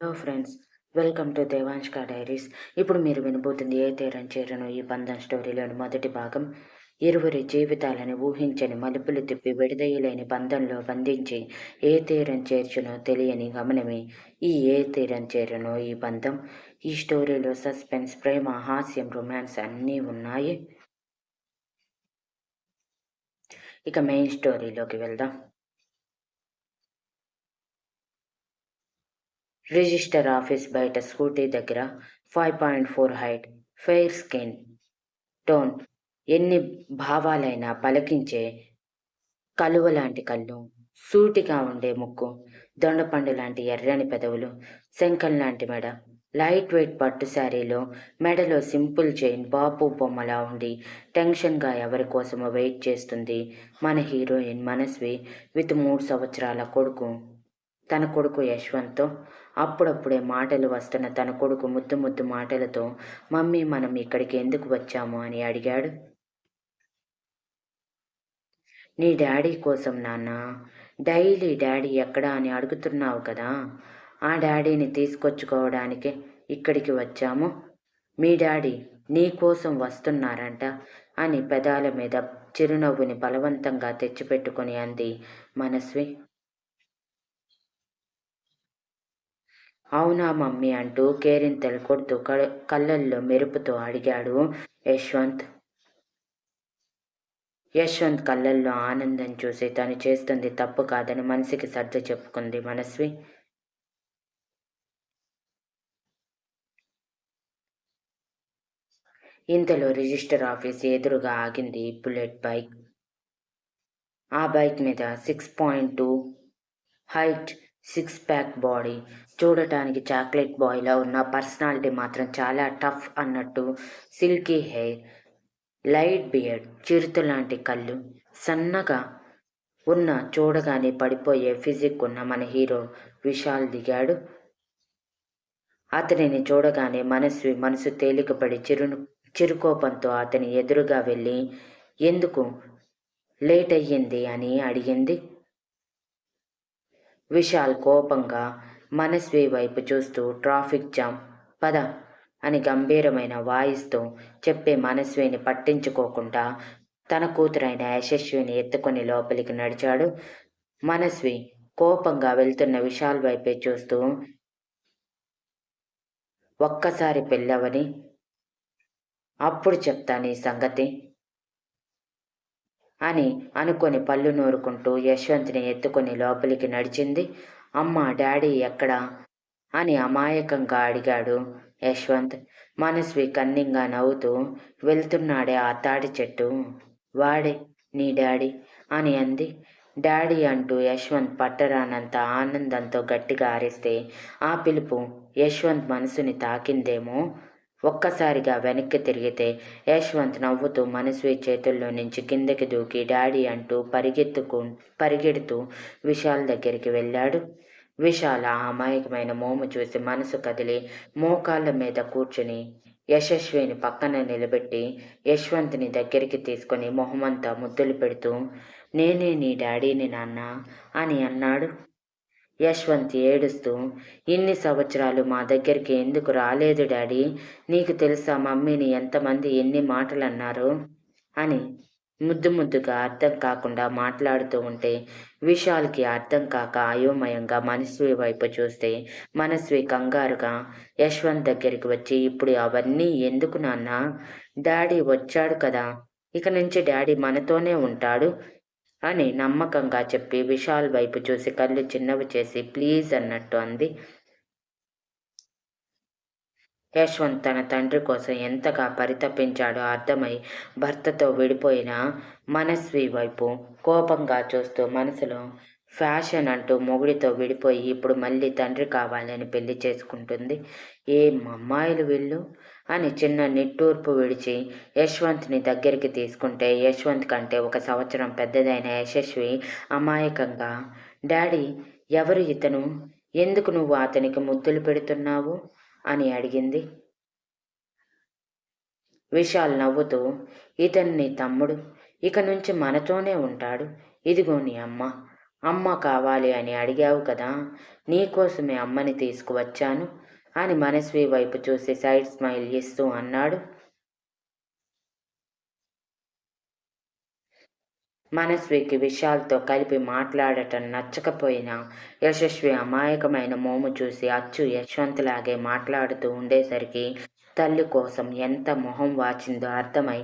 Hello friends, welcome to Devanshka diaries. ఇప్పుడు మీరు వినబోతుంది ఏ తీరం చేరను ఈ బంధం స్టోరీలోని మొదటి భాగం. ఇరువురి జీవితాలను ఊహించని మలుపులు తిప్పి విడదీయలేని బంధంలో బంధించి ఏ తీరం చేర్చునో తెలియని గమనమే ఈ ఏ తీరం చేరనో ఈ బంధం. ఈ స్టోరీలో సస్పెన్స్, ప్రేమ, హాస్యం, రొమాన్స్ అన్నీ ఉన్నాయి. ఇక మెయిన్ స్టోరీలోకి వెళ్దాం. రిజిస్టర్ ఆఫీస్ బయట స్కూటీ దగ్గర 5.4 హైట్, ఫెయిర్ స్కిన్ టోన్, ఎన్ని భావాలైనా పలికించే కలువలాంటి కళ్ళు, సూటిగా ఉండే ముక్కు, దొండపండు లాంటి ఎర్రని పెదవులు, శంఖం లాంటి మెడ, లైట్ వెయిట్ పట్టు శారీలో మెడలో సింపుల్ చైన్ బాపు బొమ్మలా ఉండి టెన్షన్గా ఎవరి కోసమో వెయిట్ చేస్తుంది మన హీరోయిన్ మనస్వి విత్ 3 సంవత్సరాల కొడుకు. తన కొడుకు యశ్వంత్తో అప్పుడప్పుడే మాటలు వస్తున్న తన కొడుకు ముద్దు ముద్దు మాటలతో మమ్మీ మనం ఇక్కడికి ఎందుకు వచ్చాము అని అడిగాడు. నీ డాడీ కోసం నాన్న. డైలీ డాడీ ఎక్కడా అని అడుగుతున్నావు కదా, ఆ డాడీని తీసుకొచ్చుకోవడానికే ఇక్కడికి వచ్చాము. మీ డాడీ నీ కోసం వస్తున్నారంట అని పెదాల మీద చిరునవ్వుని బలవంతంగా తెచ్చిపెట్టుకొని అంది మనస్వి. అవునా మమ్మీ అంటూ కేరింతలు కొడుతూ కళ్ళల్లో మెరుపుతో అడిగాడు యశ్వంత్. యశ్వంత్ కళ్ళల్లో ఆనందం చూసి తను చేస్తుంది తప్పు కాదని మనసుకి సర్ది చెప్పుకుంది మనస్వి. ఇంతలో రిజిస్టర్ ఆఫీస్ ఎదురుగా ఆగింది బుల్లెట్ బైక్. ఆ బైక్ మీద 6.2 హైట్, 6 ప్యాక్ బాడీ, చూడటానికి చాక్లెట్ బాయ్లా ఉన్న పర్సనాలిటీ మాత్రం చాలా టఫ్ అన్నట్టు సిల్కీ హెయిర్, లైట్ బియర్డ్, చిరుతలాంటి కళ్ళు, సన్నగా ఉన్న చూడగానే పడిపోయే ఫిజిక్ ఉన్న మన హీరో విశాల్ దిగాడు. అతనిని చూడగానే మనస్వి మనసు తేలికపడి చిరుకోపంతో అతని ఎదురుగా వెళ్ళి ఎందుకు లేట్ అయ్యింది అని అడిగింది. విశాల్ కోపంగా మనస్వి వైపు చూస్తూ ట్రాఫిక్ జామ్, పద అని గంభీరమైన వాయిస్తో చెప్పే మనస్విని పట్టించుకోకుండా తన కూతురైన యశస్విని ఎత్తుకొని లోపలికి నడిచాడు. మనస్వి కోపంగా వెళ్తున్న విశాల్ వైపే చూస్తూ ఒక్కసారి పెళ్ళవని అప్పుడు చెప్తా నీ సంగతి అని అనుకొని పళ్ళు నూరుకుంటూ యశ్వంత్ని ఎత్తుకొని లోపలికి నడిచింది. అమ్మ డాడీ ఎక్కడా అని అమాయకంగా అడిగాడు యశ్వంత్. మనస్వి కన్నింగా నవ్వుతూ వెళ్తున్నాడే ఆ తాడి చెట్టు, వాడే నీ డాడీ అని అంది. డాడీ అంటూ యశ్వంత్ పట్టరానంత ఆనందంతో గట్టిగా అరిస్తే ఆ పిలుపు యశ్వంత్ మనసుని తాకిందేమో. ఒక్కసారిగా వెనక్కి తిరిగితే యశ్వంత్ నవ్వుతూ మనస్వి చేతుల్లో నుంచి కిందకి దూకి డాడీ అంటూ పరిగెడుతూ విశాల్ దగ్గరికి వెళ్ళాడు. విశాల్ ఆ అమాయకమైన మోము చూసి మనసు కదిలి మోకాళ్ళ మీద కూర్చుని యశస్విని పక్కన నిలబెట్టి యశ్వంత్ని దగ్గరికి తీసుకొని మొహమంతా ముద్దులు పెడుతూ నేనే నీ డాడీని నాన్న అని అన్నాడు. యశ్వంత్ ఏడుస్తూ ఇన్ని సంవత్సరాలు మా దగ్గరికి ఎందుకు రాలేదు డాడీ, నీకు తెలుసా మమ్మీని ఎంతమంది ఎన్ని మాటలు అన్నారు అని ముద్దుగా అర్థం కాకుండా మాట్లాడుతూ ఉంటే విశాల్కి అర్థం కాక అయోమయంగా మనస్వి వైపు చూస్తే మనస్వి కంగారుగా యశ్వంత్ దగ్గరికి వచ్చి ఇప్పుడు అవన్నీ ఎందుకు నాన్న, డాడీ వచ్చాడు కదా, ఇక నుంచి డాడీ మనతోనే ఉంటాడు అని నమ్మకంగా చెప్పి విశాల్ వైపు చూసి కళ్ళు చిన్నవి చేసి ప్లీజ్ అన్నట్టు అంది. యశ్వంత్ తన తండ్రి కోసం ఎంతగా పరితపించాడో అర్థమై భర్తతో విడిపోయిన మనస్వి వైపు కోపంగా చూస్తూ మనసులో ఫ్యాషన్ అంటూ మొగుడితో విడిపోయి ఇప్పుడు మళ్ళీ తండ్రి కావాలని పెళ్లి చేసుకుంటుంది. ఏం అమ్మాయిలు వీళ్ళు అని చిన్న నిట్టూర్పు విడిచి యశ్వంత్ని దగ్గరికి తీసుకుంటే యశ్వంత్ కంటే 1 సంవత్సరం పెద్దదైన యశస్వి అమాయకంగా డాడీ ఎవరు ఇతను, ఎందుకు నువ్వు అతనికి ముద్దులు పెడుతున్నావు అని అడిగింది. విశాల్ నవ్వుతూ ఇతన్ని తమ్ముడు, ఇక నుంచి మనతోనే ఉంటాడు, ఇదిగో నీ అమ్మ అమ్మ కావాలి అని అడిగావు కదా, నీకోసమే అమ్మని తీసుకువచ్చాను అని మనస్వి వైపు చూసి సైడ్ స్మైల్ ఇస్తూ అన్నాడు. మనస్వికి విశాల్తో కలిపి మాట్లాడటం నచ్చకపోయినా యశస్వి అమాయకమైన మోము చూసి అచ్చు యశ్వంత్లాగే మాట్లాడుతూ ఉండేసరికి తల్లి కోసం ఎంత మొహం వాచిందో అర్థమై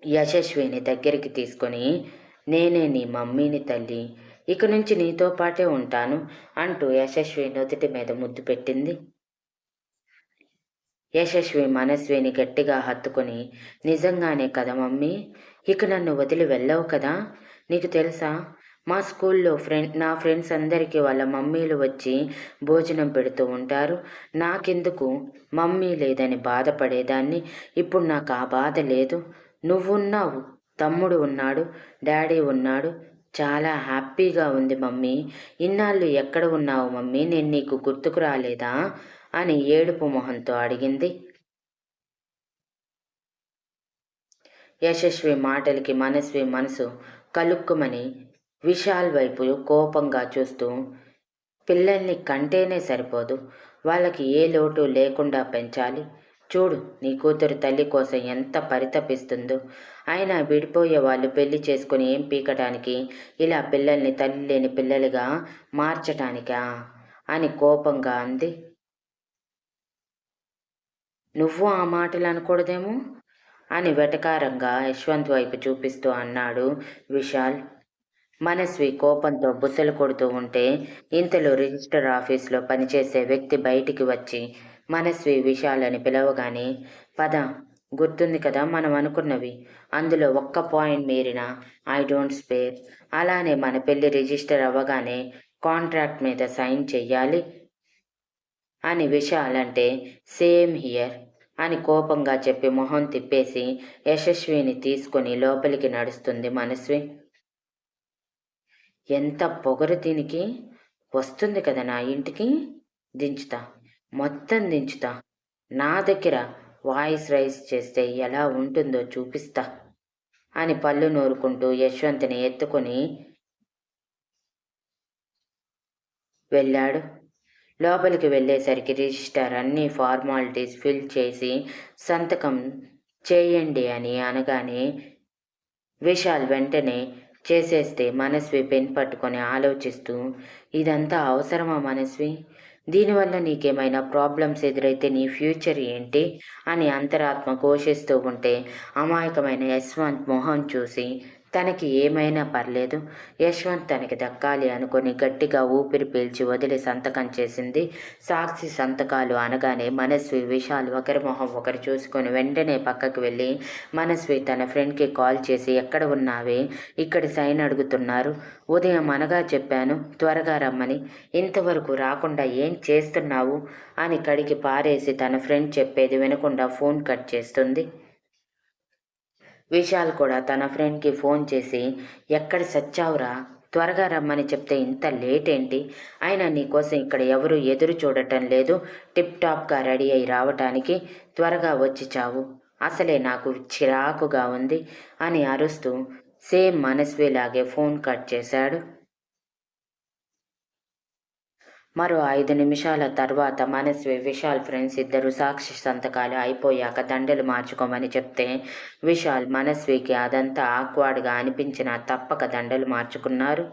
యశస్విని దగ్గరికి తీసుకొని, నేనే నీ మమ్మీని తల్లి, ఇక నుంచి నీతో పాటే ఉంటాను అంటూ యశస్వి నుదుటి మీద ముద్దు పెట్టింది. యశస్వి మనస్విని గట్టిగా హత్తుకొని, నిజంగానే కదా మమ్మీ, ఇక నన్ను వదిలి వెళ్ళవు కదా, నీకు తెలుసా మా స్కూల్లో నా ఫ్రెండ్స్ అందరికీ వాళ్ళ మమ్మీలు వచ్చి భోజనం పెడుతూ ఉంటారు. నాకెందుకు మమ్మీ లేదని బాధపడేదాన్ని, ఇప్పుడు నాకు ఆ బాధ లేదు. నువ్వున్నావు, తమ్ముడు ఉన్నాడు, డాడీ ఉన్నాడు, చాలా హ్యాపీగా ఉంది మమ్మీ. ఇన్నాళ్ళు ఎక్కడ ఉన్నావు మమ్మీ, నేను నీకు గుర్తుకు రాలేదా అని ఏడుపు మొహంతో అడిగింది. యశస్వి మాటలకి మనస్వి మనసు కలుక్కుమని విశాల్ వైపు కోపంగా చూస్తూ, పిల్లల్ని కంటేనే సరిపోదు, వాళ్ళకి ఏ లోటు లేకుండా పెంచాలి. చూడు నీ కూతురు తల్లి కోసం ఎంత పరితపిస్తుందో. అయినా విడిపోయే వాళ్ళు పెళ్లి చేసుకుని ఏం పీకటానికి, ఇలా పిల్లల్ని తల్లి లేని పిల్లలుగా మార్చటానికా అని కోపంగా అంది. నువ్వు ఆ మాటలు అనకూడదేమో అని వెటకారంగా యశ్వంత్ వైపు చూపిస్తూ అన్నాడు విశాల్. మనస్వి కోపంతో బుసలు కొడుతూ ఉంటే ఇంతలో రిజిస్టర్ ఆఫీస్లో పనిచేసే వ్యక్తి బయటికి వచ్చి మనస్వి విశాల్ అని పిలవగానే, పద, గుర్తుంది కదా మనం అనుకున్నవి, అందులో ఒక్క పాయింట్ మీరినా ఐ డోంట్ స్పేర్. అలానే మన పెళ్లి రిజిస్టర్ అవ్వగానే కాంట్రాక్ట్ మీద సైన్ చెయ్యాలి అని విశాల్ అంటే, సేమ్ హియర్ అని కోపంగా చెప్పి మొహం తిప్పేసి యశస్విని తీసుకొని లోపలికి నడుస్తుంది మనస్వి. ఎంత పొగరు దీనికి, వస్తుంది కదా నా ఇంటికి, దించుతా, మొత్తం దించుతా, నా దగ్గర వాయిస్ రైజ్ చేస్తే ఎలా ఉంటుందో చూపిస్తా అని పళ్ళు నూరుకుంటూ యశ్వంత్ని ఎత్తుకొని వెళ్ళాడు. లోపలికి వెళ్ళేసరికి రిజిస్టర్ అన్ని ఫార్మాలిటీస్ ఫిల్ చేసి సంతకం చేయండి అని అనగానే విశాల్ వెంటనే చేసేస్తే మనస్వి పెన్ పట్టుకొని ఆలోచిస్తూ, ఇదంతా అవసరమా మనస్వి, దీనివల్ల నీకేమైనా ప్రాబ్లమ్స్ ఎదురైతే నీ ఫ్యూచర్ ఏంటి అని అంతరాత్మ ఘోషిస్తూ ఉంటే అమాయకమైన యశ్వంత్ మొహం చూసి తనకి ఏమైనా పర్లేదు, యశ్వంత్ తనకి దక్కాలి అనుకొని గట్టిగా ఊపిరి పీల్చి వదిలి సంతకం చేసింది. సాక్షి సంతకాలు అనగానే మనస్వి విశాల్ ఒకరి మొహం ఒకరు చూసుకొని వెంటనే పక్కకు వెళ్ళి మనస్వి తన ఫ్రెండ్కి కాల్ చేసి, ఎక్కడ ఉన్నావే, ఇక్కడ సైన్ అడుగుతున్నారు, ఉదయం అనగా చెప్పాను త్వరగా రమ్మని, ఇంతవరకు రాకుండా ఏం చేస్తున్నావు అని కడిగి పారేసి తన ఫ్రెండ్ చెప్పేది వినకుండా ఫోన్ కట్ చేస్తుంది. విశాల్ కూడా తన ఫ్రెండ్కి ఫోన్ చేసి, ఎక్కడ సచ్చావురా, త్వరగా రమ్మని చెప్తే ఇంత లేట్ ఏంటి, అయినా నీకోసం ఇక్కడ ఎవరు ఎదురు చూడటం లేదు, టిప్ టాప్గా రెడీ అయి రావటానికి, త్వరగా వచ్చి చావు, అసలే నాకు చిరాకుగా ఉంది అని అరుస్తూ సేమ్ మనస్విలాగే ఫోన్ కట్ చేశాడు. మరో 5 నిమిషాల తర్వాత మనస్వి విశాల్ ఫ్రెండ్స్ ఇద్దరు సాక్షి సంతకాలు అయిపోయాక దండలు మార్చుకోమని చెప్తే విశాల్ మనస్వికి అదంతా ఆక్వార్డ్గా అనిపించినా తప్పక దండలు మార్చుకున్నారు.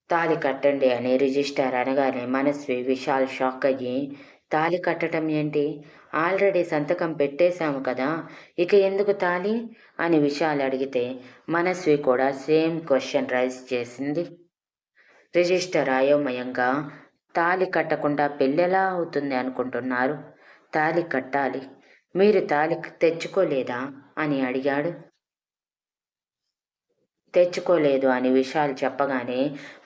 తాళి కట్టండి అని రిజిస్టర్ అనగానే మనస్వి విశాల్ షాక్ అయ్యి, తాళి కట్టడం ఏంటి, ఆల్రెడీ సంతకం పెట్టేశాము కదా, ఇక ఎందుకు తాళి అని విశాల్ అడిగితే మనస్వి కూడా సేమ్ క్వశ్చన్ రైజ్ చేసింది. రిజిస్టర్ అయోమయంగా, తాళి కట్టకుండా పెళ్ళెలా అవుతుంది అనుకుంటున్నారు, తాళి కట్టాలి, మీరు తాళి తెచ్చుకోలేదా అని అడిగాడు. తెచ్చుకోలేదు అని విశాల్ చెప్పగానే,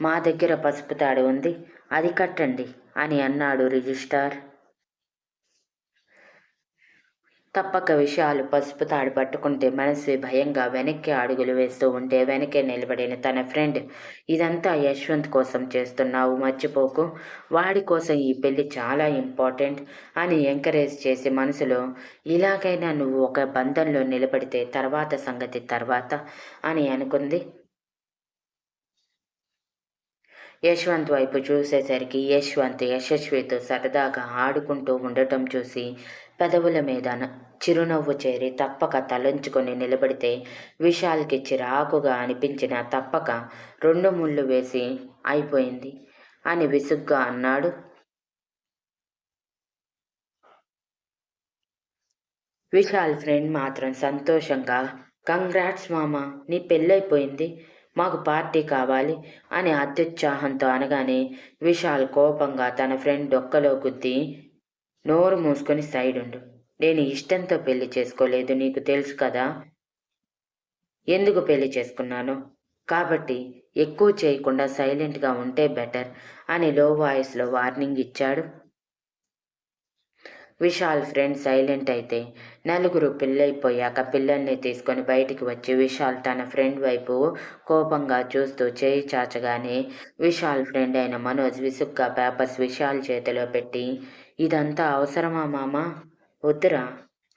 మా దగ్గర పసుపు తాడు ఉంది, అది కట్టండి అని అన్నాడు రిజిస్టార్. తప్పక విషయాలు పసుపు తాడు పట్టుకుంటే మనసు భయంగా వెనక్కి అడుగులు వేస్తూ ఉంటే వెనకే నిలబడిన తన ఫ్రెండ్, ఇదంతా యశ్వంత్ కోసం చేస్తున్నావు, మర్చిపోకు, వాడి కోసం ఈ పెళ్లి చాలా ఇంపార్టెంట్ అని ఎంకరేజ్ చేసి మనసులో, ఇలాగైనా నువ్వు ఒక బంధంలో నిలబడితే తర్వాత సంగతి తర్వాత అని అనుకుంది. యశ్వంత్ వైపు చూసేసరికి యశ్వంత్ యశస్వితో సరదాగా ఆడుకుంటూ ఉండటం చూసి పెదవుల మీద చిరునవ్వు చేరి తప్పక తలంచుకొని నిలబడితే విశాల్కి చిరాకుగా అనిపించిన తప్పక 2 ముళ్ళు వేసి అయిపోయింది అని విసుగ్గా అన్నాడు. విశాల్ ఫ్రెండ్ మాత్రం సంతోషంగా, కంగ్రాట్స్ మామ, నీ పెళ్ళైపోయింది, మాకు పార్టీ కావాలి అని అత్యుత్సాహంతో అనగానే విశాల్ కోపంగా తన ఫ్రెండ్ డొక్కలో గుద్ది, నోరు మూసుకొని సైడుండు, నేను ఇష్టంతో పెళ్లి చేసుకోలేదు, నీకు తెలుసు కదా ఎందుకు పెళ్లి చేసుకున్నాను, కాబట్టి ఎక్కువ చేయకుండా సైలెంట్గా ఉంటే బెటర్ అని లో వాయిస్లో వార్నింగ్ ఇచ్చాడు. విశాల్ ఫ్రెండ్ సైలెంట్ అయితే నలుగురు పెళ్ళైపోయాక పిల్లల్ని తీసుకొని బయటికి వచ్చి విశాల్ తన ఫ్రెండ్ వైపు కోపంగా చూస్తూ చేయి చాచగానే విశాల్ ఫ్రెండ్ అయిన మనోజ్ విసుగ్గా పేపర్స్ విశాల్ చేతిలో పెట్టి, ఇదంతా అవసరమా మామ, వద్దురా,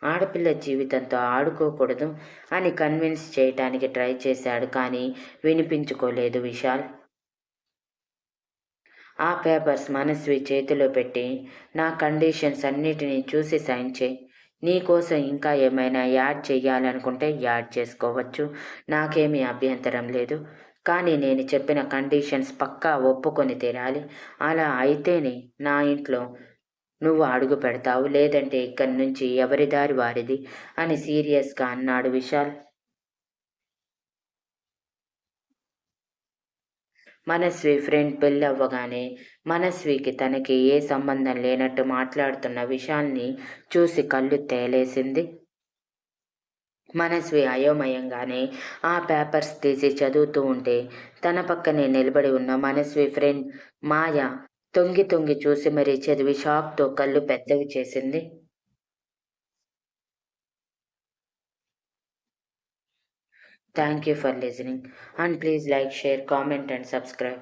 ఆడపిల్ల జీవితంతో ఆడుకోకూడదు అని కన్విన్స్ చేయటానికి ట్రై చేశాడు, కానీ వినిపించుకోలేదు విశాల్. ఆ పేపర్స్ మనస్వి చేతిలో పెట్టి, నా కండిషన్స్ అన్నిటినీ చూసి సైన్ చేయి, నీకోసం ఇంకా ఏమైనా యాడ్ చెయ్యాలనుకుంటే యాడ్ చేసుకోవచ్చు, నాకేమీ అభ్యంతరం లేదు, కానీ నేను చెప్పిన కండిషన్స్ పక్కా ఒప్పుకొని తీరాలి, అలా అయితేనే నా ఇంట్లో నువ్వు అడుగు పెడతావు, లేదంటే ఇక్కడి నుంచి ఎవరి దారి వారిది అని సీరియస్గా అన్నాడు విశాల్. మనస్వి ఫ్రెండ్ పెళ్ళవ్వగానే మనస్వికి తనకి ఏ సంబంధం లేనట్టు మాట్లాడుతున్న విశాల్ని చూసి కళ్ళు తేలేసింది. మనస్వి అయోమయంగానే ఆ పేపర్స్ తీసి చదువుతూ ఉంటే తన పక్కనే నిలబడి ఉన్న మనస్వి ఫ్రెండ్ మాయ తొంగి తొంగి చూసి మరీ చదివి షాక్తో కళ్ళు పెద్దవి చేసింది. Thank you for listening and please like, share, comment and subscribe.